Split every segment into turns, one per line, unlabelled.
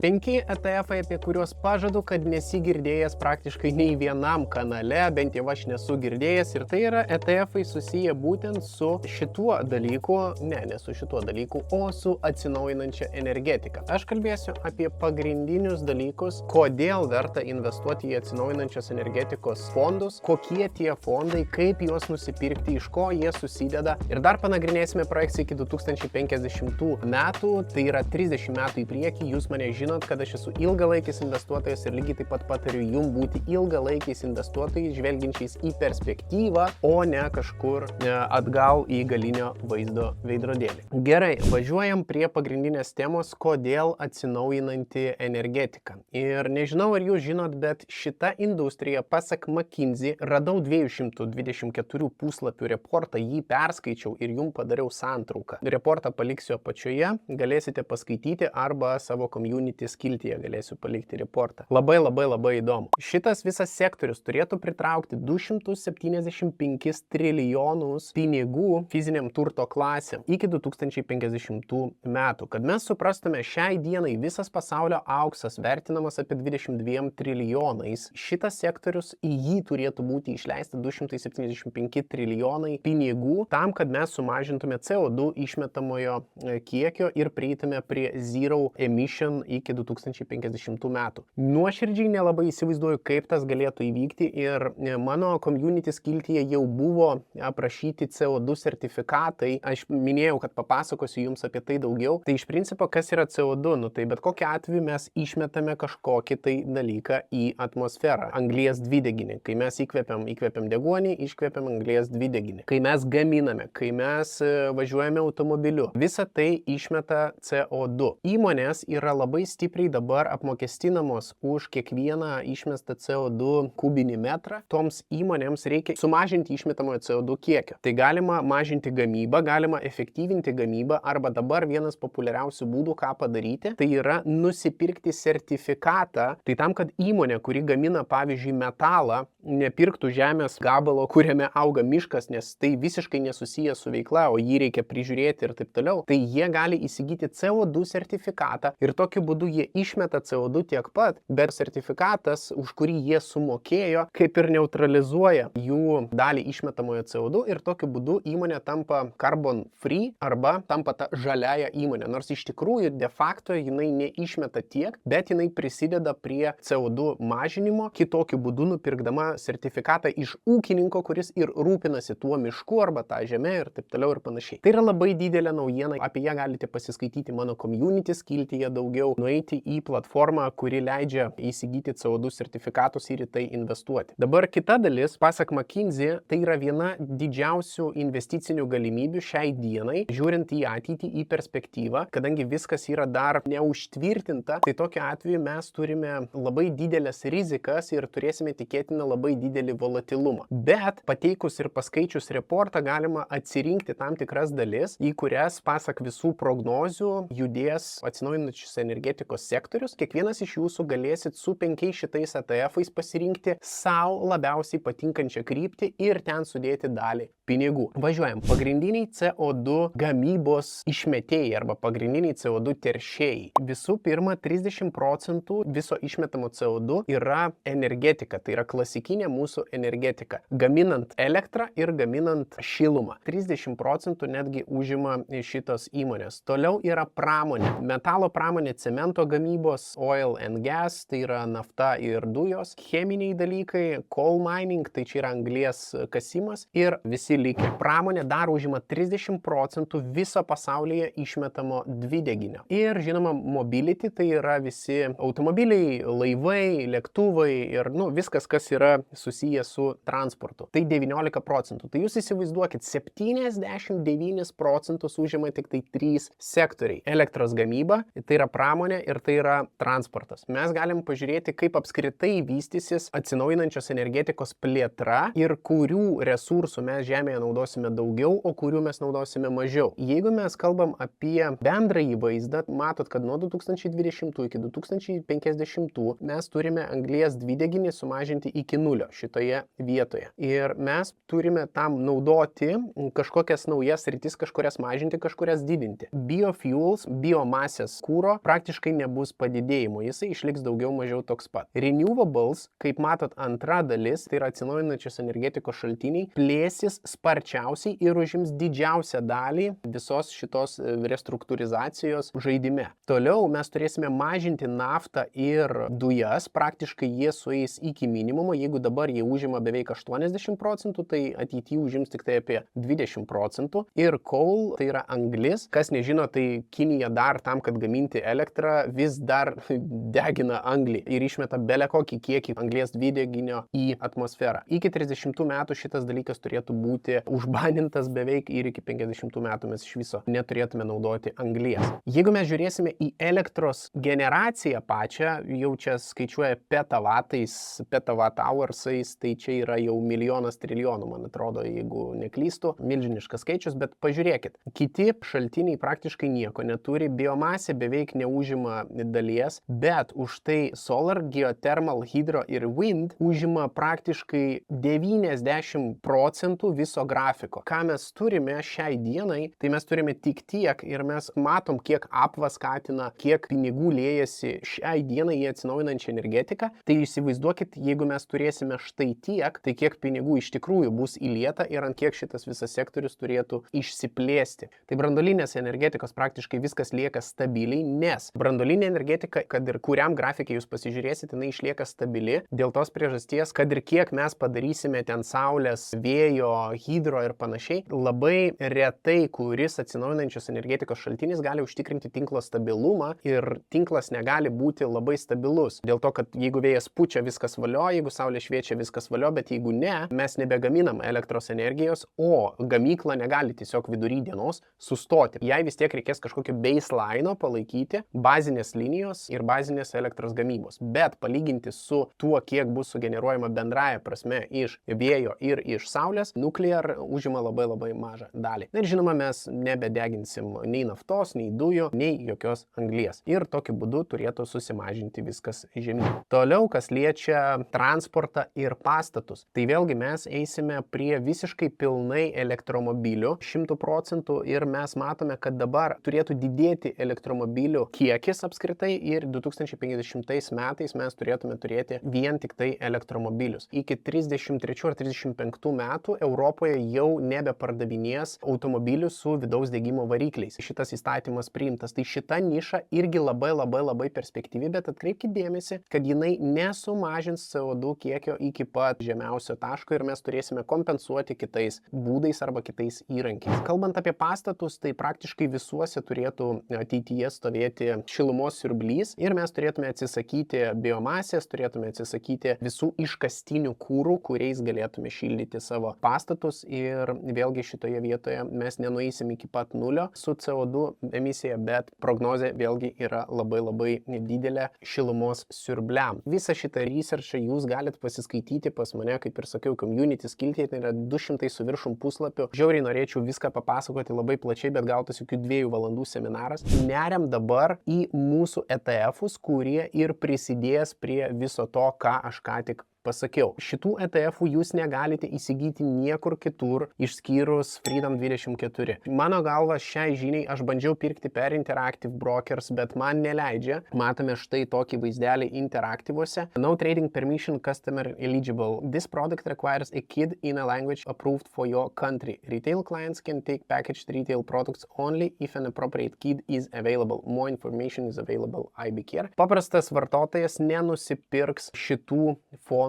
5 ETF-ai, apie kuriuos pažadu, kad nesigirdėjęs praktiškai nei vienam kanale, bent jau aš nesu girdėjęs, ir tai yra ETF-ai susiję būtent su šituo dalyku, ne su šituo dalyku, o su atsinaujinančia energetika. Aš kalbėsiu apie pagrindinius dalykus, kodėl verta investuoti į atsinaujinančios energetikos fondus, kokie tie fondai, kaip juos nusipirkti, iš ko jie susideda, ir dar panagrinėsime projekciją iki 2050 metų, tai yra 30 metų į priekį. Jūs mane žinote, kad aš esu ilgalaikis investuotojas ir lygiai taip pat patariu jums būti ilgalaikiais investuotojais, žvelgiančiais į perspektyvą, o ne kažkur atgal į galinio vaizdo veidrodėlį. Gerai, važiuojam prie pagrindinės temos, kodėl atsinaujinanti energetika. Ir nežinau, ar jūs žinot, bet šita industrija, pasak McKinsey, radau 224 puslapių reportą, jį perskaičiau ir jums padariau santrauką. Reportą paliksiu apačioje, galėsite paskaityti arba savo community skiltyje galėsiu palikti reportą. Labai įdomu. Šitas visas sektorius turėtų pritraukti 275 trilijonus pinigų fiziniam turto klasėm iki 2050 metų. Kad mes suprastume, šiai dienai visas pasaulio auksas vertinamas apie 22 trilijonais. Šitas sektorius, į jį turėtų būti išleista 275 trilijonai pinigų tam, kad mes sumažintume CO2 išmetamojo kiekio ir prieitume prie zero emission iki 2050 metų. Nuoširdžiai nelabai įsivaizduoju, kaip tas galėtų įvykti, ir mano community skiltyje jau buvo aprašyti CO2 sertifikatai. Aš minėjau, kad papasakosiu jums apie tai daugiau. Tai iš principo, kas yra CO2? Tai bet kokiu atveju mes išmetame kažkokį tai dalyką į atmosferą. Anglies dvideginį. Kai mes įkvepiam deguonį, iškvepiam anglies dvideginį. Kai mes gaminame, kai mes važiuojame automobiliu, visa tai išmeta CO2. Įmonės yra labai stipriai dabar apmokestinamos už kiekvieną išmestą CO2 kubinį metrą. Toms įmonėms reikia sumažinti išmetamojo CO2 kiekio. Tai galima mažinti gamybą, galima efektyvinti gamybą, arba dabar vienas populiariausių būdų, ką padaryti, tai yra nusipirkti sertifikatą. Tai tam, kad įmonė, kuri gamina, pavyzdžiui, metalą, nepirktų žemės gabalo, kuriame auga miškas, nes tai visiškai nesusiję su veikla, o jį reikia prižiūrėti ir taip toliau, tai jie gali įsigyti CO2 sertifikatą ir tokiu būdu jie išmeta CO2 tiek pat, bet sertifikatas, už kurį jie sumokėjo, kaip ir neutralizuoja jų dalį išmetamojo CO2, ir tokiu būdu įmonė tampa carbon free arba tampa ta žaliaja įmonė. Nors iš tikrųjų de facto jinai neišmeta tiek, bet jinai prisideda prie CO2 mažinimo, kitokiu būdu nupirkdama sertifikatą iš ūkininko, kuris ir rūpinasi tuo mišku arba tą žemę ir taip toliau ir panašiai. Tai yra labai didelė naujiena, apie ją galite pasiskaityti mano community skiltyje daugiau, nueiti į platformą, kuri leidžia įsigyti CO2 sertifikatus ir į tai investuoti. Dabar kita dalis, pasak McKinsey, tai yra viena didžiausių investicinių galimybių šiai dienai, žiūrint į ateitį, į perspektyvą, kadangi viskas yra dar neužtvirtinta, tai tokiu atveju mes turime labai didelės rizikas ir turėsime tikėtina labai didelį volatilumą. Bet pateikus ir paskaičius reportą galima atsirinkti tam tikras dalis, į kurias, pasak visų prognozių, judės atsinaujinančios energetikos sektorius. Kiekvienas iš jūsų galėsit su 5 šitais ETF-ais pasirinkti savo labiausiai patinkančią kryptį ir ten sudėti dalį pinigų. Važiuojam. Pagrindiniai CO2 gamybos išmetėjai arba pagrindiniai CO2 teršėjai. Visų pirma, 30% viso išmetamo CO2 yra energetika, tai yra klasikinė mūsų energetika. Gaminant elektrą ir gaminant šilumą. 30% netgi užima šitos įmonės. Toliau yra pramonė. Metalo pramonė, cemento gamybos, oil and gas, tai yra nafta ir dujos. Cheminiai dalykai, coal mining, tai čia yra anglies kasimas, ir visi likę. Pramonė dar užima 30% viso pasaulyje išmetamo dvideginio. Ir žinoma, mobility, tai yra visi automobiliai, laivai, lėktuvai ir viskas, kas yra susiję su transportu. Tai 19%. Tai jūs įsivaizduokit, 79% užima tik tai 3 sektoriai. Elektros gamyba, tai yra pramonė ir tai yra transportas. Mes galim pažiūrėti, kaip apskritai vystysis atsinaujinančios energetikos plėtra ir kurių resursų mes žemėje naudosime daugiau, o kurių mes naudosime mažiau. Jeigu mes kalbam apie bendrąjį vaizdą, matot, kad nuo 2020 iki 2050 mes turime anglies dvideginį sumažinti iki 0 šitoje vietoje. Ir mes turime tam naudoti kažkokias naujas sritis, kažkurias mažinti, kažkurias didinti. Biofuels, biomasės kūro praktiškai praktiškai nebus padidėjimo, jisai išliks daugiau mažiau toks pat. Renewables, kaip matot, antra dalis, tai yra atsinaujinančios energetikos šaltiniai, plėsis sparčiausiai ir užims didžiausią dalį visos šitos restruktūrizacijos žaidime. Toliau mes turėsime mažinti naftą ir dujas, praktiškai jie sueis iki minimumo, jeigu dabar jie užima beveik 80%, tai ateityje užims tik tai apie 20%. Ir coal, tai yra anglis, kas nežino, tai Kinija dar tam, kad gaminti elektrą, vis dar degina anglį ir išmeta bele kokį kiekį anglies dvideginio į atmosferą. Iki 30 metų šitas dalykas turėtų būti užbanintas beveik ir iki 50 metų mes iš viso neturėtume naudoti anglies. Jeigu mes žiūrėsime į elektros generaciją pačią, jau čia skaičiuoja petawatt hoursais, tai čia yra jau milijonas trilijonų, man atrodo, jeigu neklystu, milžiniškas skaičius, bet pažiūrėkit, kiti šaltiniai praktiškai nieko neturi, biomasė beveik neužima dalies, bet už tai solar, geothermal, hydro ir wind užima praktiškai 90% viso grafiko. Ką mes turime šiai dienai, tai mes turime tik tiek ir mes matom, kiek apva skatina, kiek pinigų liejasi šiai dienai į atsinaujinančią energetiką. Tai įsivaizduokit, jeigu mes turėsime štai tiek, tai kiek pinigų iš tikrųjų bus įlieta ir ant kiek šitas visas sektorius turėtų išsiplėsti. Tai branduolinės energetikos praktiškai viskas lieka stabiliai, nes branduolinė energetika, kad ir kuriam grafikai jūs pasižiūrėsite, jinai išlieka stabili dėl tos priežasties, kad ir kiek mes padarysime ten saulės, vėjo, hidro ir panašiai, labai retai kuris atsinaujinančios energetikos šaltinis gali užtikrinti tinklo stabilumą ir tinklas negali būti labai stabilus. Dėl to, kad jeigu vėjas pučia, viskas valio, jeigu saulė šviečia, viskas valio, bet jeigu ne, mes nebegaminam elektros energijos, o gamykla negali tiesiog vidury dienos sustoti. Jai vis tiek reikės kažkokio baseline'o palaikyti, bazinės linijos ir bazinės elektros gamybos. Bet palyginti su tuo, kiek bus sugeneruojama bendraja prasme iš vėjo ir iš saulės, nuclear užima labai mažą dalį. Ir žinoma, mes nebedeginsim nei naftos, nei dujų, nei jokios anglies. Ir tokiu būdu turėtų susimažinti viskas žemyn. Toliau, kas liečia transportą ir pastatus. Tai vėlgi mes eisime prie visiškai pilnai elektromobilių 100% ir mes matome, kad dabar turėtų didėti elektromobilių kiekis apskritai ir 2050 metais mes turėtume turėti vien tik tai elektromobilius. Iki 33 ar 35 metų Europoje jau nebepardavinės automobilių su vidaus degimo varikliais. Šitas įstatymas priimtas. Tai šita niša irgi labai perspektyvi, bet atkreipkite dėmesį, kad jinai nesumažins CO2 kiekio iki pat žemiausio taško ir mes turėsime kompensuoti kitais būdais arba kitais įrankiais. Kalbant apie pastatus, tai praktiškai visuose turėtų ateityje stovėti šilumos siurblys ir mes turėtume atsisakyti biomasės, turėtume atsisakyti visų iškastinių kūrų, kuriais galėtume šildyti savo pastatus ir vėlgi šitoje vietoje mes nenueisim iki pat nulio su CO2 emisija, bet prognozė vėlgi yra labai didelė šilumos siurbliam. Visą šitą researchą jūs galite pasiskaityti pas mane, kaip ir sakiau, community skiltyje, tai yra 200 su viršum puslapių. Žiauriai norėčiau viską papasakoti labai plačiai, bet gautas jokių 2 valandų seminaras. Neriam dabar į mūsų ETF-us, kurie ir prisidės prie viso to, ką aš ką tik pasakiau. Šitų ETF-ų jūs negalite įsigyti niekur kitur, išskyrus Freedom 24. Mano galva, šiai žiniai aš bandžiau pirkti per Interactive Brokers, bet man neleidžia. Matome štai tokį vaizdelį interaktyvuose. No trading permission customer eligible. This product requires a KID in a language approved for your country. Retail clients can take packaged retail products only if an appropriate KID is available. More information is available IBKR. Paprastas vartotojas nenusipirks šitų fondų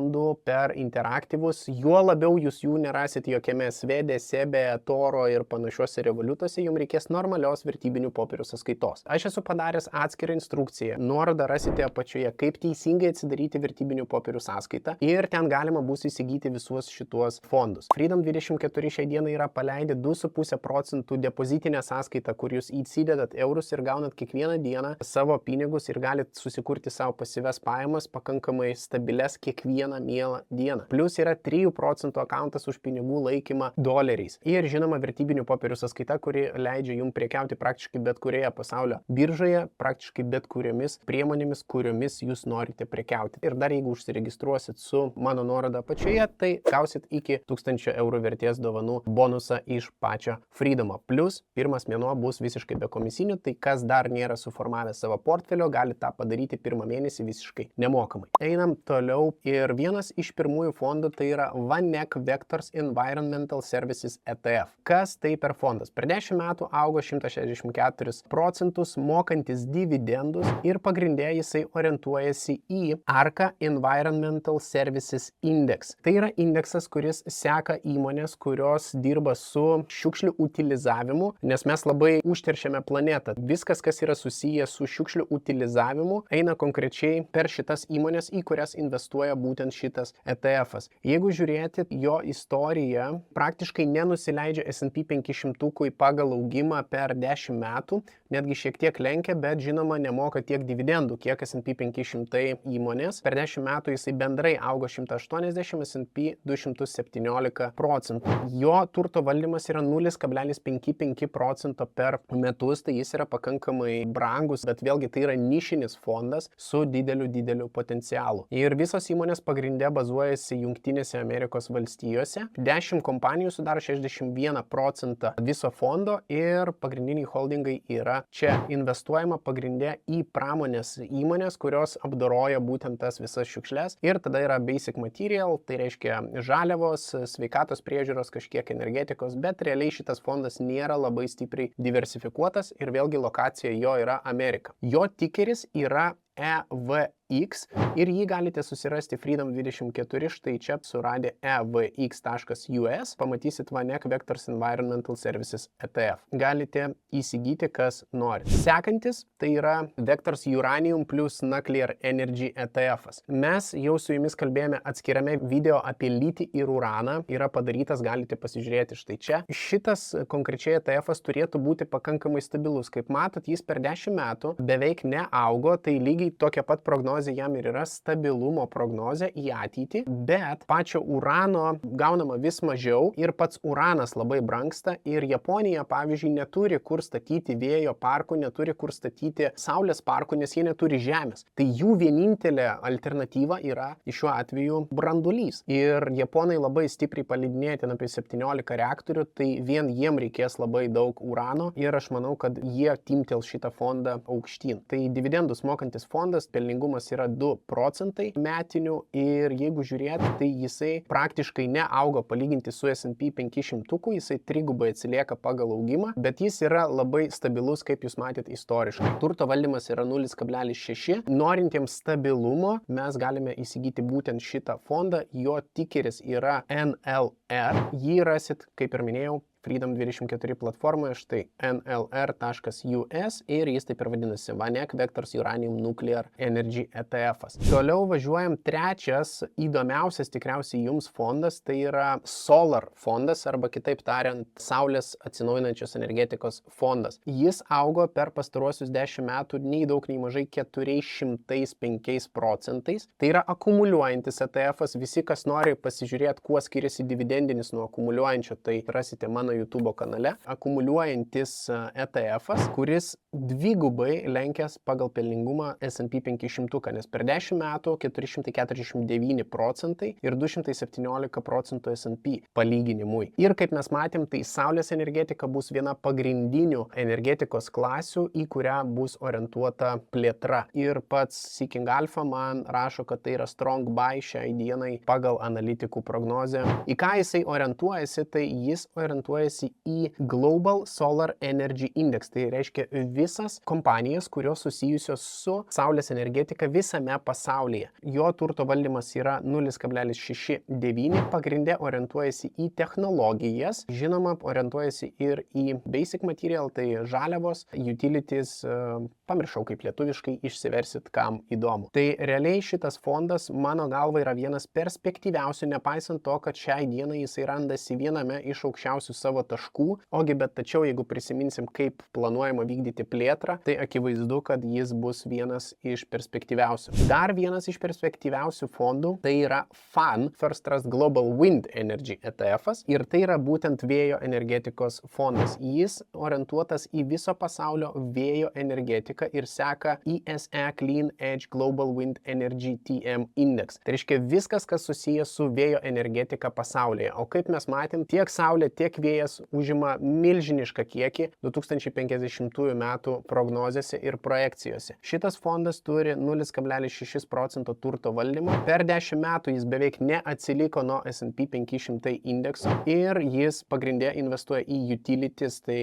per interaktyvus, juo labiau jūs jų nerasit jokiame Svedė, Sebe, Toro ir panašiuose revoliutuose, jums reikės normalios vertybinių popierių sąskaitos. Aš esu padaręs atskirą instrukciją, nuorodą rasite apačioje, kaip teisingai atsidaryti vertybinių popierių sąskaitą ir ten galima bus įsigyti visus šituos fondus. Freedom 24 šiai dienai yra paleidę 2,5% depozitinę sąskaitą, kur jūs įsidedat eurus ir gaunat kiekvieną dieną savo pinigus ir galit susikurti savo pasyvias pajamas pakankamai stabilias kiekvieną kiekvieną mielą dieną. Plius yra 3 procentų akauntas už pinigų laikymą doleriais. Ir žinoma, vertybinių popierių sąskaita, kuri leidžia jums prekiauti praktiškai bet kurioje pasaulio biržoje, praktiškai bet kuriomis priemonėmis, kuriomis jūs norite prekiauti. Ir dar jeigu užsiregistruosit su mano nuoroda apačioje, tai gausit iki 1000 eurų vertės dovanų bonusą iš pačio Freedomo. Plius, pirmas mėnuo bus visiškai be komisinių, tai kas dar nėra suformavęs savo portfelio, gali tą padaryti pirmą mėnesį visiškai nemokamai. Einam toliau ir vienas iš pirmųjų fondų tai yra VanEck Vectors Environmental Services ETF. Kas tai per fondas? Per 10 metų augo 164 procentus, mokantis dividendus ir pagrindė jisai orientuojasi į ARCA Environmental Services Index. Tai yra indeksas, kuris seka įmonės, kurios dirba su šiukšlių utilizavimu, nes mes labai užteršiame planetą. Viskas, kas yra susiję su šiukšlių utilizavimu, eina konkrečiai per šitas įmonės, į kurias investuoja būtent šitas ETF'as. Jeigu žiūrėti jo istoriją, praktiškai nenusileidžia S&P 500 pagal augimą per 10 metų, netgi šiek tiek lenkia, bet žinoma nemoka tiek dividendų, kiek S&P 500 įmonės. Per 10 metų jisai bendrai augo 180, S&P 217 procentų. Jo turto valdymas yra 0,55 procento per metus, tai jis yra pakankamai brangus, bet vėlgi tai yra nišinis fondas su dideliu potencialu. Ir visos įmonės pagrindė bazuojasi Jungtinėse Amerikos valstijose. 10 kompanijų sudaro 61 procentą viso fondo ir pagrindiniai holdingai yra čia. Investuojama pagrindė į pramonės įmonės, kurios apdoroja būtent tas visas šiukšles. Ir tada yra basic material, tai reiškia žaliavos, sveikatos priežiūros, kažkiek energetikos, bet realiai šitas fondas nėra labai stipriai diversifikuotas ir vėlgi lokacija jo yra Amerika. Jo tikeris yra EVX ir jį galite susirasti Freedom24, štai čia suradę evx.us, pamatysit VanEck Vectors Environmental Services ETF. Galite įsigyti, kas nori. Sekantis tai yra Vectors Uranium plus Nuclear Energy ETF'as. Mes jau su jumis kalbėjome atskirame video apie litį ir uraną, yra padarytas, galite pasižiūrėti štai čia. Šitas konkrečiai ETF'as turėtų būti pakankamai stabilus. Kaip matot, jis per 10 metų beveik neaugo, tai lygiai tokia pat prognozė jam ir yra stabilumo prognozė į ateitį, bet pačio urano gaunama vis mažiau ir pats uranas labai brangsta ir Japonija, pavyzdžiui, neturi kur statyti vėjo parkų, neturi kur statyti saulės parkų, nes jie neturi žemės. Tai jų vienintelė alternatyva yra šiuo atveju branduolys. Ir Japonai labai stipriai paleidinėja ten apie 17 reaktorių, tai vien jiem reikės labai daug urano ir aš manau, kad jie timtel šitą fondą aukštyn. Tai dividendus mokantis fondas, pelningumas yra 2 procentai metinių ir jeigu žiūrėti, tai jisai praktiškai neauga palyginti su S&P 500, jisai trigubai atsilieka pagal augimą, bet jis yra labai stabilus, kaip jūs matėt, istoriškai. Turto valdymas yra 0,6. Norintiems stabilumo mes galime įsigyti būtent šitą fondą, jo tikeris yra NLR, jį rasit, kaip ir minėjau, Freedom24 platformoje, štai nlr.us ir jis taip ir vadinasi VanEck Vectors Uranium Nuclear Energy ETF'as. Toliau važiuojam trečias įdomiausias tikriausiai jums fondas, tai yra Solar fondas arba kitaip tariant Saulės atsinaujinančios energetikos fondas. Jis augo per pastaruosius 10 metų nei daug nei mažai 405 procentais. Tai yra akumuliuojantis ETF'as, visi kas nori pasižiūrėti, kuo skiriasi dividendinis nuo akumuliuojančio, tai rasite mano YouTube kanale. Akumuliuojantis ETF'as, kuris dvigubai lenkęs pagal pelningumą S&P 500, nes per 10 metų 449 procentai ir 217 procentų S&P palyginimui. Ir kaip mes matėm, tai saulės energetika bus viena pagrindinių energetikos klasių, į kurią bus orientuota plėtra. Ir pats Seeking Alpha man rašo, kad tai yra strong buy šiai dienai pagal analitikų prognozę. Į ką jisai orientuojasi, tai jis orientuojasi į Global Solar Energy Index. Tai reiškia visas kompanijas, kurios susijusios su saulės energetika visame pasaulyje. Jo turto valdymas yra 0,69. Pagrindė orientuojasi į technologijas. Žinoma, orientuojasi ir į basic material, tai žaliavos, utilities, pamiršau kaip lietuviškai, išsiversit, kam įdomu. Tai realiai šitas fondas, mano galva, yra vienas perspektyviausių, nepaisant to, kad šiai dienai jisai randasi viename iš aukščiausių savo savo taškų, ogi bet tačiau, jeigu prisiminsim, kaip planuojama vykdyti plėtrą, tai akivaizdu, kad jis bus vienas iš perspektyviausių. Dar vienas iš perspektyviausių fondų tai yra FAN, First Trust Global Wind Energy ETF-as, ir tai yra būtent vėjo energetikos fondas. Jis orientuotas į viso pasaulio vėjo energetiką ir seka ISE Clean Edge Global Wind Energy TM Index. Tai reiškia viskas, kas susijęs su vėjo energetika pasaulyje. O kaip mes matėm, tiek saulė, tiek vėjas užima milžinišką kiekį 2050 metų prognozėse ir projekcijose. Šitas fondas turi 0,6% turto valdymo. Per 10 metų jis beveik neatsiliko nuo S&P 500 indekso ir jis pagrindė investuoja į utilities, tai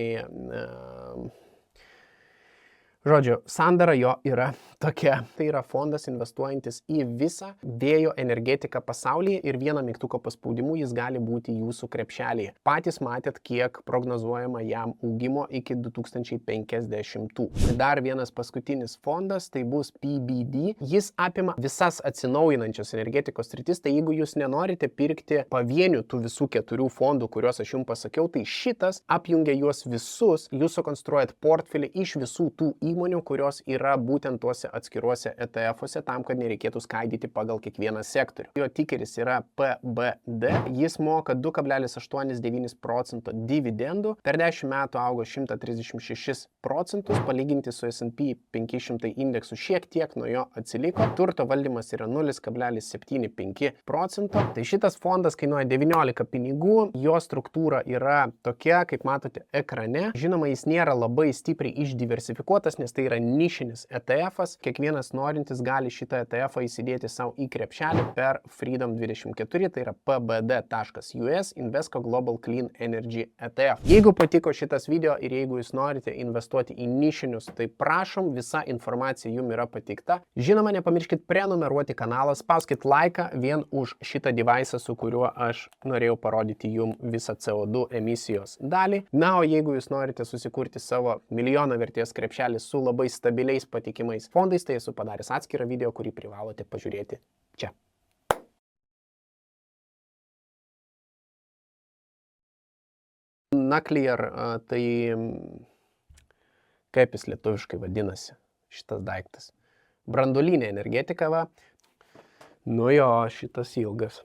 žodžiu, sandara jo yra tokia. Tai yra fondas investuojantis į visą vėjo energetiką pasaulyje ir vieną mygtuko paspaudimu jis gali būti jūsų krepšelėje. Patys matėt, kiek prognozuojama jam augimo iki 2050. Dar vienas paskutinis fondas, tai bus PBD. Jis apima visas atsinaujinančios energetikos sritis, tai jeigu jūs nenorite pirkti pavienių tų visų 4 fondų, kuriuos aš jums pasakiau, tai šitas apjungia juos visus, jūs sukonstruojat portfelį iš visų tų įmonių, kurios yra būtent tuose atskiruose ETF-uose, tam, kad nereikėtų skaidyti pagal kiekvieną sektorių. Jo tikeris yra PBD, jis moka 2,89% dividendų, per 10 metų augo 136%, palyginti su S&P 500 indeksu šiek tiek nuo jo atsiliko, turto valdymas yra 0,75%, tai šitas fondas kainuoja 19 pinigų, jo struktūra yra tokia, kaip matote ekrane, žinoma, jis nėra labai stipriai išdiversifikuotas, nes tai yra nišinis ETF-as. Kiekvienas norintis gali šitą ETF-ą įsidėti savo į krepšelį per Freedom24, tai yra pbd.us Invesco Global Clean Energy ETF. Jeigu patiko šitas video ir jeigu jūs norite investuoti į nišinius, tai prašom, visa informacija jums yra pateikta. Žinoma, nepamirškit prenumeruoti kanalą, spauskit laiką vien už šitą device'ą, su kuriuo aš norėjau parodyti jums visą CO2 emisijos dalį. Na, o jeigu jūs norite susikurti savo milijono vertės krepšelį su labai stabiliais patikimais fondais, tai esu padaręs atskirą video, kurį privalote pažiūrėti čia. Nuclear, tai kaip jis lietuviškai vadinasi šitas daiktas? Branduolinė energetika, va. Nu jo, šitas ilgas.